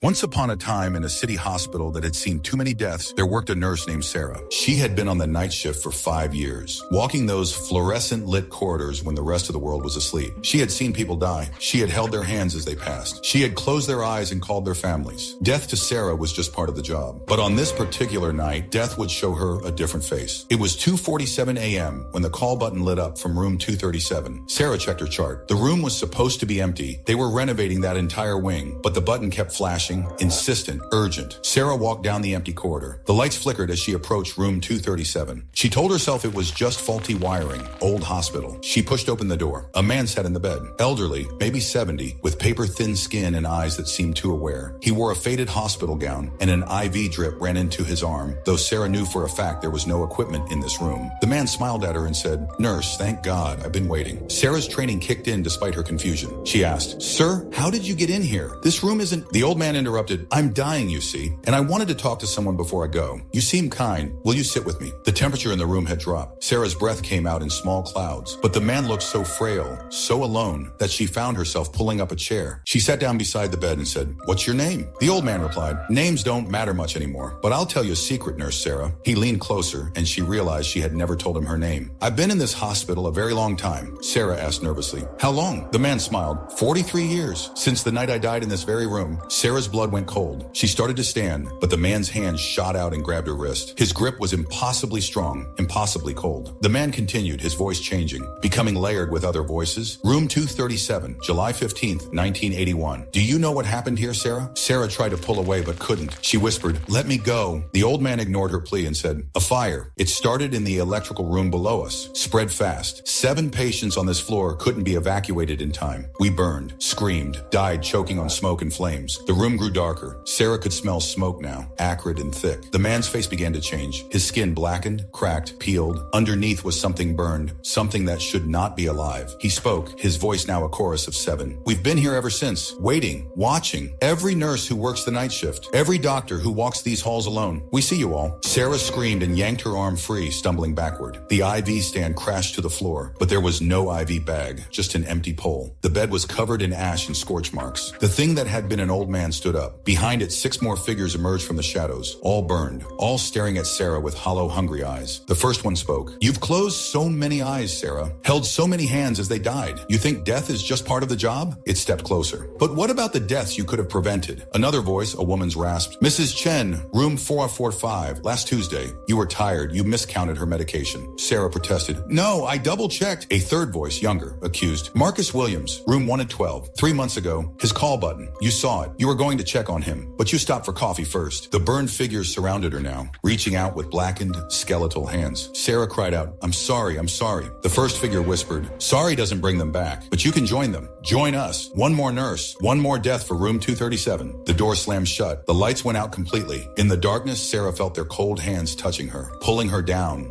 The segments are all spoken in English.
Once upon a time in a city hospital that had seen too many deaths, there worked a nurse named Sarah. She had been on the night shift for 5 years, walking those fluorescent lit corridors when the rest of the world was asleep. She had seen people die. She had held their hands as they passed. She had closed their eyes and called their families. Death to Sarah was just part of the job. But on this particular night, death would show her a different face. It was 2:47 a.m. when the call button lit up from room 237. Sarah checked her chart. The room was supposed to be empty. They were renovating that entire wing, but the button kept flashing. Insistent, urgent. Sarah walked down the empty corridor. The lights flickered as she approached room 237. She told herself it was just faulty wiring, old hospital. She pushed open the door. A man sat in the bed, elderly, maybe 70, with paper-thin skin and eyes that seemed too aware. He wore a faded hospital gown, and an IV drip ran into his arm, though Sarah knew for a fact there was no equipment in this room. The man smiled at her and said, "Nurse, thank God, I've been waiting." Sarah's training kicked in despite her confusion. She asked, "Sir, how did you get in here? This room isn't—" The old man interrupted, "I'm dying, you see, and I wanted to talk to someone before I go. You seem kind. Will you sit with me?" The temperature in the room had dropped. Sarah's breath came out in small clouds, but the man looked so frail, so alone, that she found herself pulling up a chair. She sat down beside the bed and said, "What's your name?" The old man replied, "Names don't matter much anymore, but I'll tell you a secret, Nurse Sarah." He leaned closer, and she realized she had never told him her name. "I've been in this hospital a very long time," Sarah asked nervously. "How long?" The man smiled. 43 years. Since the night I died in this very room." Sarah's blood went cold. She started to stand, but the man's hand shot out and grabbed her wrist. His grip was impossibly strong, impossibly cold. The man continued, his voice changing, becoming layered with other voices. "Room 237, July 15th, 1981. Do you know what happened here, Sarah?" Sarah tried to pull away but couldn't. She whispered, "Let me go." The old man ignored her plea and said, "A fire. It started in the electrical room below us, spread fast. 7 patients on this floor couldn't be evacuated in time. We burned, screamed, died choking on smoke and flames. The room grew darker. Sarah could smell smoke now, acrid and thick." The man's face began to change. His skin blackened, cracked, peeled. Underneath was something burned, something that should not be alive. He spoke, his voice now a chorus of 7. "We've been here ever since, waiting, watching. Every nurse who works the night shift, every doctor who walks these halls alone. We see you all." Sarah screamed and yanked her arm free, stumbling backward. The IV stand crashed to the floor, but there was no IV bag, just an empty pole. The bed was covered in ash and scorch marks. The thing that had been an old man stood up. Behind it, 6 more figures emerged from the shadows, all burned, all staring at Sarah with hollow, hungry eyes. The first one spoke. "You've closed so many eyes, Sarah, held so many hands as they died. You think death is just part of the job?" It stepped closer. "But what about the deaths you could have prevented?" Another voice, a woman's, rasped, "Mrs. Chen, room 445, last Tuesday. You were tired. You miscounted her medication." Sarah protested, "No, I double-checked." A third voice, younger, accused, "Marcus Williams, room 112, 3 months ago. His call button. You saw it. You were going to check on him, but you stopped for coffee first." The burned figures surrounded her now, reaching out with blackened, skeletal hands. Sarah cried out, "I'm sorry, I'm sorry." The first figure whispered, "Sorry doesn't bring them back, but you can join them. Join us. One more nurse. One more death for room 237. The door slammed shut. The lights went out completely. In the darkness, Sarah felt their cold hands touching her, pulling her down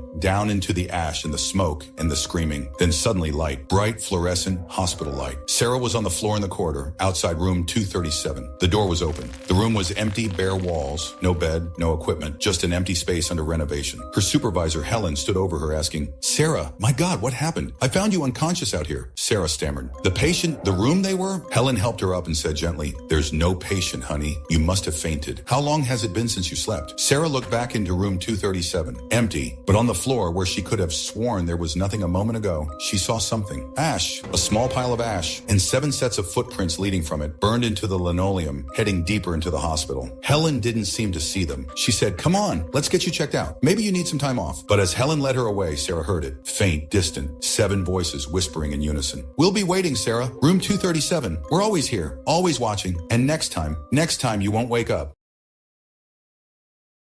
into the ash and the smoke and the screaming. Then suddenly light, bright fluorescent hospital light. Sarah was on the floor in the corridor, outside room 237. The door was open. The room was empty, bare walls, no bed, no equipment, just an empty space under renovation. Her supervisor, Helen, stood over her asking, "Sarah, my God, what happened? I found you unconscious out here." Sarah stammered. "The patient, the room they were?" Helen helped her up and said gently, "There's no patient, honey. You must have fainted. How long has it been since you slept?" Sarah looked back into room 237, empty, but on the floor where she could have sworn there was nothing a moment ago, she saw something. Ash, a small pile of ash, and 7 sets of footprints leading from it, burned into the linoleum, heading deeper into the hospital. Helen didn't seem to see them. She said, "Come on, let's get you checked out. Maybe you need some time off." But as Helen led her away, Sarah heard it. Faint, distant, 7 voices whispering in unison. "We'll be waiting, Sarah. Room 237. We're always here, always watching. And next time you won't wake up."